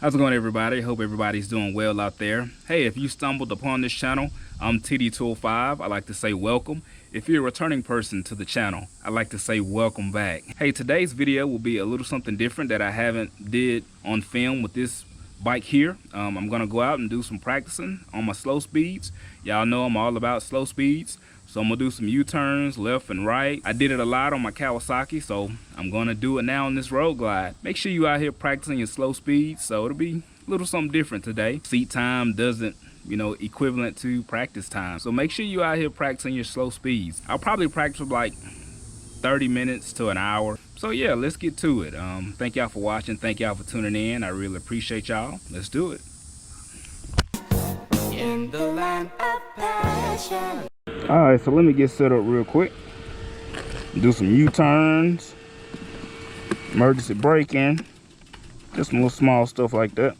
How's it going, everybody? Hope everybody's doing well out there. Hey, if you stumbled upon this channel, I'm TD205. I'd like to say welcome. If you're a returning person to the channel, I'd like to say welcome back. Hey, today's video will be a little something different that I haven't did on film with this bike here. I'm gonna go out and do some practicing on my slow speeds. Y'all know I'm all about slow speeds. So I'm gonna do some U-turns left and right. I did it a lot on my Kawasaki, so I'm gonna do it now on this road glide. Make sure you out here practicing your slow speeds, so it'll be a little something different today. Seat time doesn't, equivalent to practice time. So make sure you out here practicing your slow speeds. I'll probably practice for like 30 minutes to an hour. So yeah, let's get to it. Thank y'all for watching. Thank y'all for tuning in. I really appreciate y'all. Let's do it. In the land of passion. All right, so let me get set up real quick. Do some U-turns, emergency braking, just some little small stuff like that.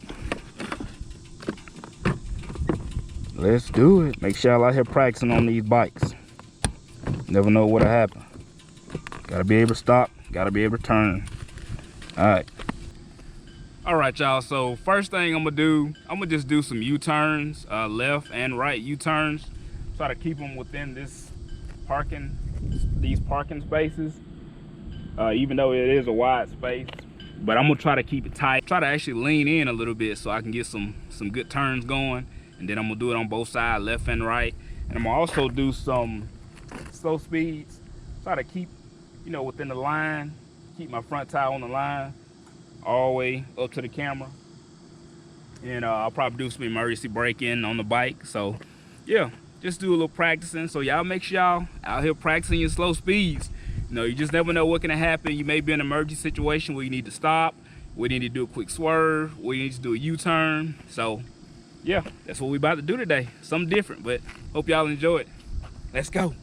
Let's do it. Make sure y'all out here practicing on these bikes. Never know what'll happen. Gotta be able to stop, gotta be able to turn. All right, y'all, so first thing I'm gonna just do some U-turns, left and right U-turns. Try to keep them within these parking spaces, even though it is a wide space. But I'm gonna try to keep it tight. Try to actually lean in a little bit so I can get some good turns going. And then I'm gonna do it on both sides, left and right. And I'm gonna also do some slow speeds. Try to keep, within the line. Keep my front tire on the line, all the way up to the camera. And I'll probably do some emergency braking on the bike. So yeah. Just do a little practicing. So y'all make sure y'all out here practicing your slow speeds. You just never know what can happen. You may be in an emergency situation where you need to stop, where you need to do a quick swerve, where you need to do a U-turn. So yeah, that's what we about to do today. Something different, but hope y'all enjoy it. Let's go.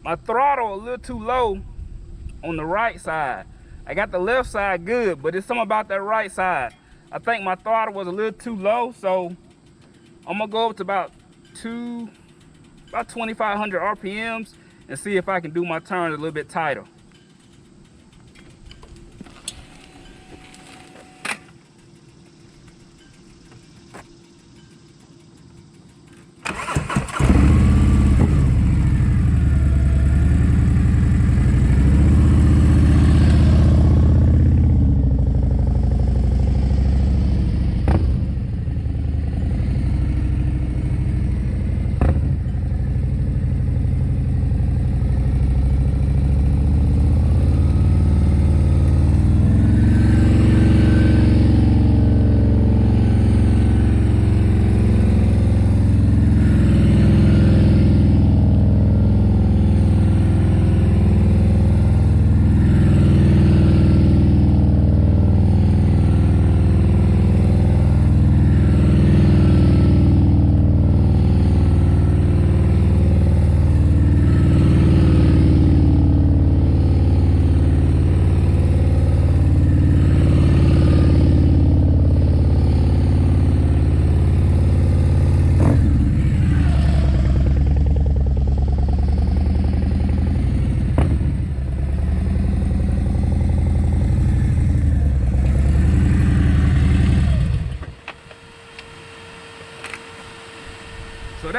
My throttle a little too low on the right side. I got the left side good, but it's something about that right side. I think my throttle was a little too low, so I'm gonna go up to about 2,500 RPMs and see if I can do my turns a little bit tighter.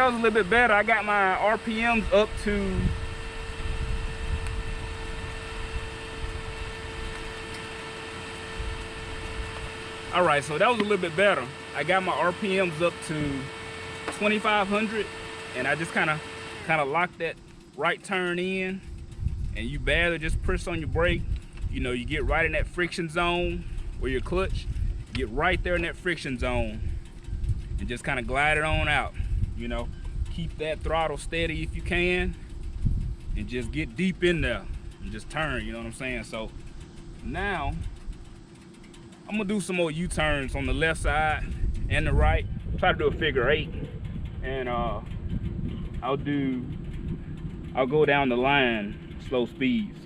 that was a little bit better. I got my RPMs up to all right, so that was a little bit better. I got my RPMs up to 2,500, and I just kind of locked that right turn in, and you barely just press on your brake. You know, you get right in that friction zone where your clutch, get right there in that friction zone, and just kind of glide it on out. You know, keep that throttle steady if you can, and just get deep in there and just turn. You know what I'm saying? So now I'm gonna do some more U-turns on the left side and the right. Try to do a figure 8, and I'll go down the line slow speeds.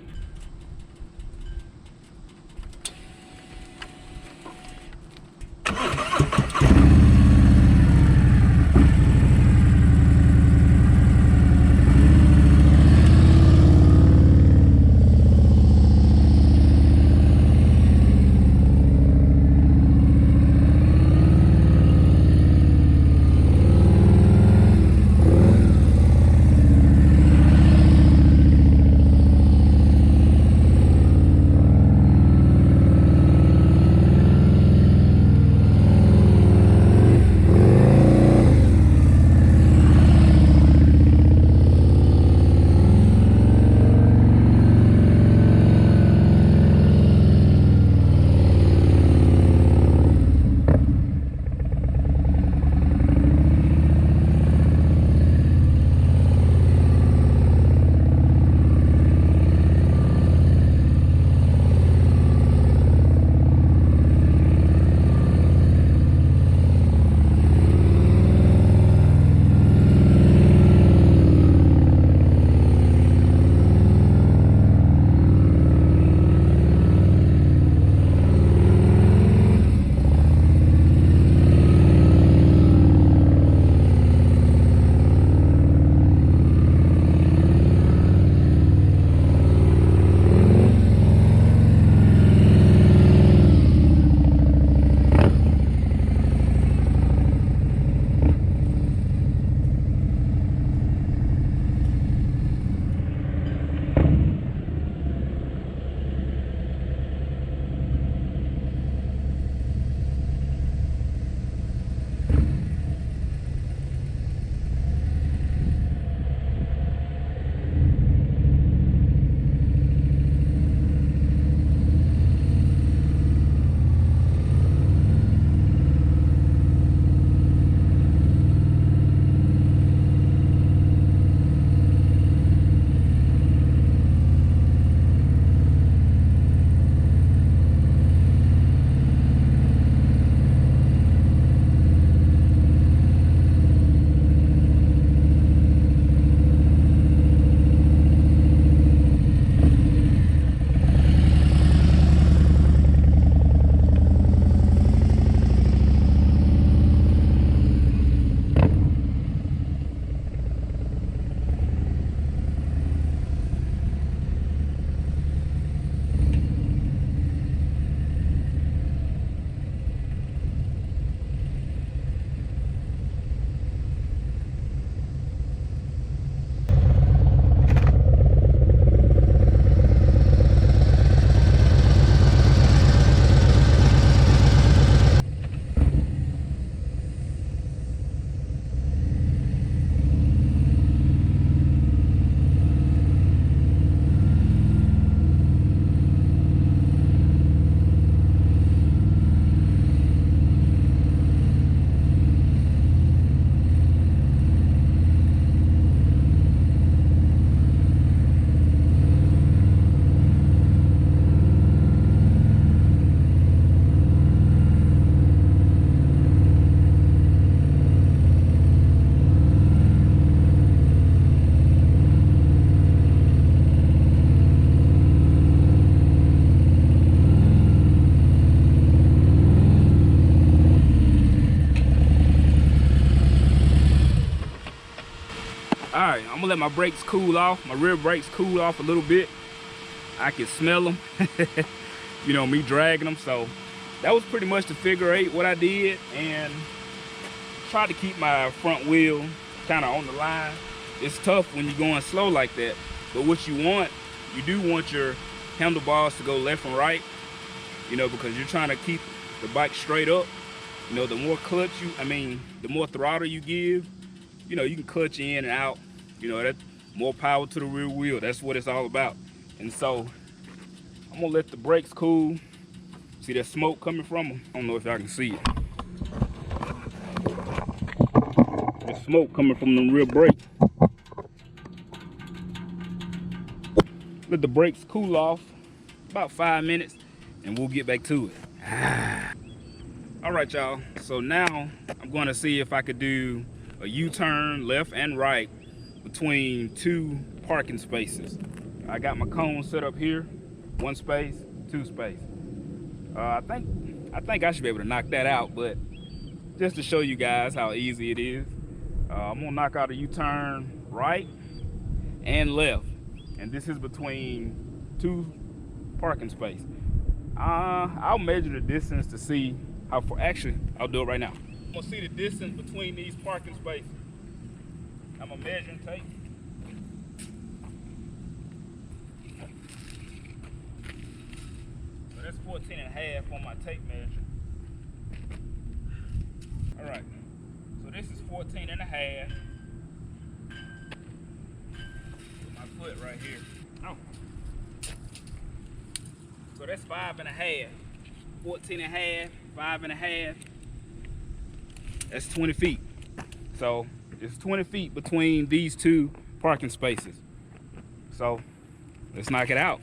All right, I'm gonna let my brakes cool off, my rear brakes cool off a little bit. I can smell them, you know, me dragging them. So that was pretty much the figure 8 what I did, and tried to keep my front wheel kind of on the line. It's tough when you're going slow like that. But what you do want your handlebars to go left and right, you know, because you're trying to keep the bike straight up. You know, the more clutch the more throttle you give, you know, you can clutch in and out. You know, that's more power to the rear wheel. That's what it's all about. And so I'm gonna let the brakes cool. See that smoke coming from them? I don't know if y'all can see it. There's smoke coming from the rear brake. Let the brakes cool off about 5 minutes and we'll get back to it. All right, y'all. So now I'm going to see if I could do a U-turn left and right between 2 parking spaces. I got my cone set up here, 1 space, 2 space. I think I should be able to knock that out, but just to show you guys how easy it is, I'm gonna knock out a U-turn right and left, and this is between 2 parking spaces. I'll measure the distance to see how far. Actually, I'll do it right now. I'm gonna see the distance between these parking spaces. I'm gonna measure and tape. So that's 14.5 on my tape measure. All right, so this is 14.5. Put my foot right here. Oh. So that's 5.5. 14.5, 5.5. That's 20 feet. So it's 20 feet between these 2 parking spaces. So let's knock it out.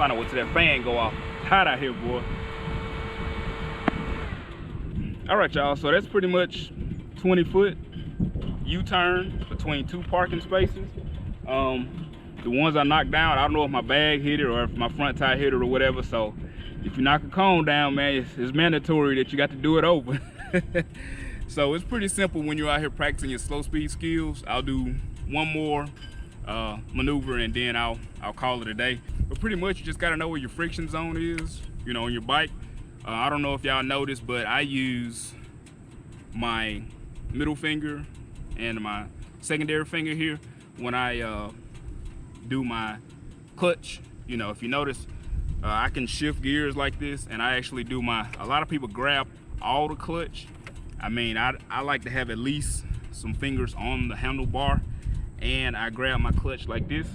trying to wait till that fan go off. Hot out here, boy. All right, y'all, so that's pretty much 20-foot U-turn between 2 parking spaces. The ones I knocked down, I don't know if my bag hit it or if my front tire hit it or whatever. So if you knock a cone down, man, it's mandatory that you got to do it over. So it's pretty simple when you're out here practicing your slow speed skills. I'll do one more maneuver and then I'll call it a day. But pretty much you just got to know where your friction zone is, you know, on your bike. I don't know if y'all noticed, but I use my middle finger and my secondary finger here when I do my clutch. You know, if you notice, I can shift gears like this, and I actually do a lot of people grab all the clutch. I mean, I like to have at least some fingers on the handlebar, and I grab my clutch like this,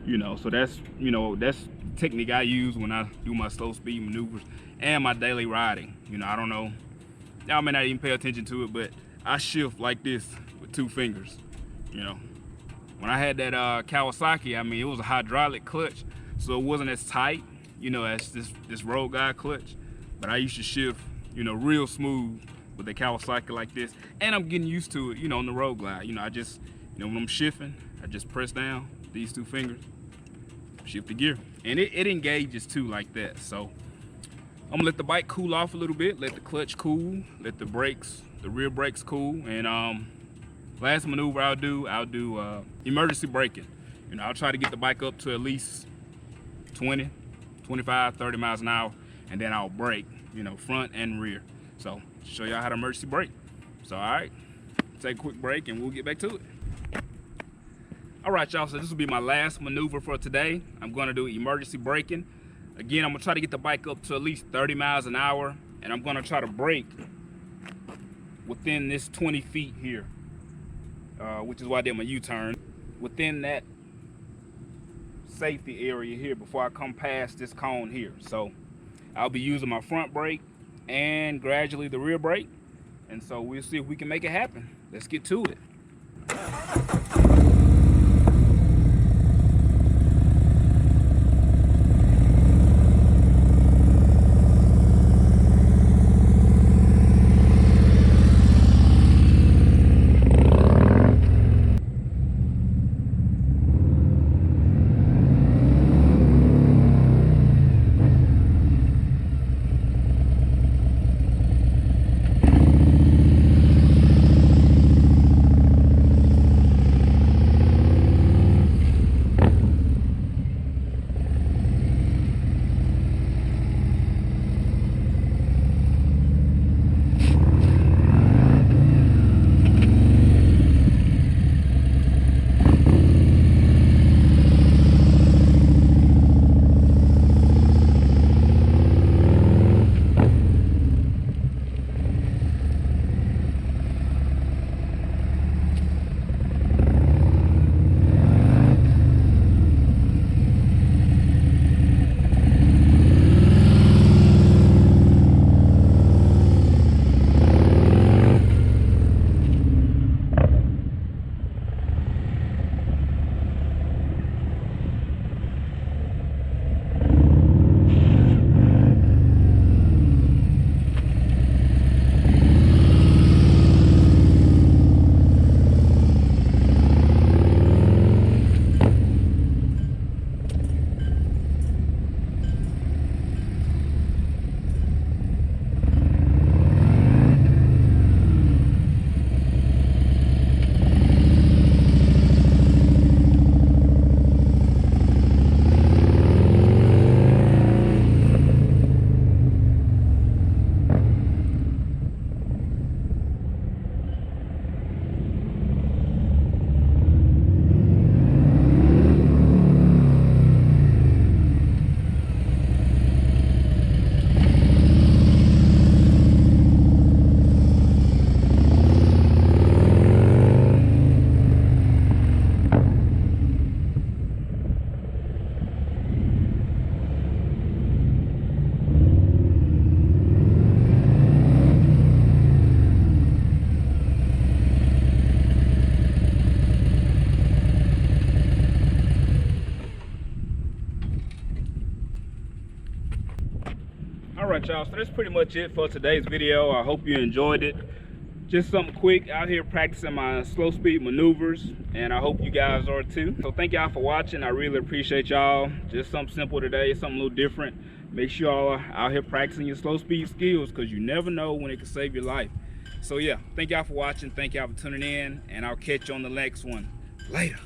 you know. So that's, you know, that's the technique I use when I do my slow speed maneuvers and my daily riding. You know, I don't know, y'all may not even pay attention to it, but I shift like this with 2 fingers, you know. When I had that Kawasaki, I mean, it was a hydraulic clutch, so it wasn't as tight, you know, as this road guide clutch. But I used to shift, you know, real smooth with the Kawasaki like this. And I'm getting used to it, you know, on the road glide. You know, I just, you know, when I'm shifting, I just press down these 2 fingers, shift the gear. And it engages too like that. So I'm gonna let the bike cool off a little bit, let the clutch cool, let the brakes, the rear brakes cool. And last maneuver I'll do emergency braking. You know, I'll try to get the bike up to at least 20, 25, 30 miles an hour, and then I'll brake, you know, front and rear. So show y'all how to emergency brake. So all right, take a quick break and we'll get back to it. All right, y'all, so this will be my last maneuver for today. I'm gonna do emergency braking. Again, I'm gonna try to get the bike up to at least 30 miles an hour, and I'm gonna try to brake within this 20 feet here, which is why I did my U-turn, within that safety area here before I come past this cone here. So I'll be using my front brake and gradually the rear brake, and so we'll see if we can make it happen. Let's get to it. that's pretty much it for today's video. I hope you enjoyed it. Just something quick out here practicing my slow speed maneuvers, and I hope you guys are too. So thank y'all for watching. I really appreciate y'all. Just something simple today, something a little different. Make sure y'all are out here practicing your slow speed skills, because you never know when it can save your life. So yeah, thank y'all for watching. Thank y'all for tuning in, and I'll catch you on the next one. Later.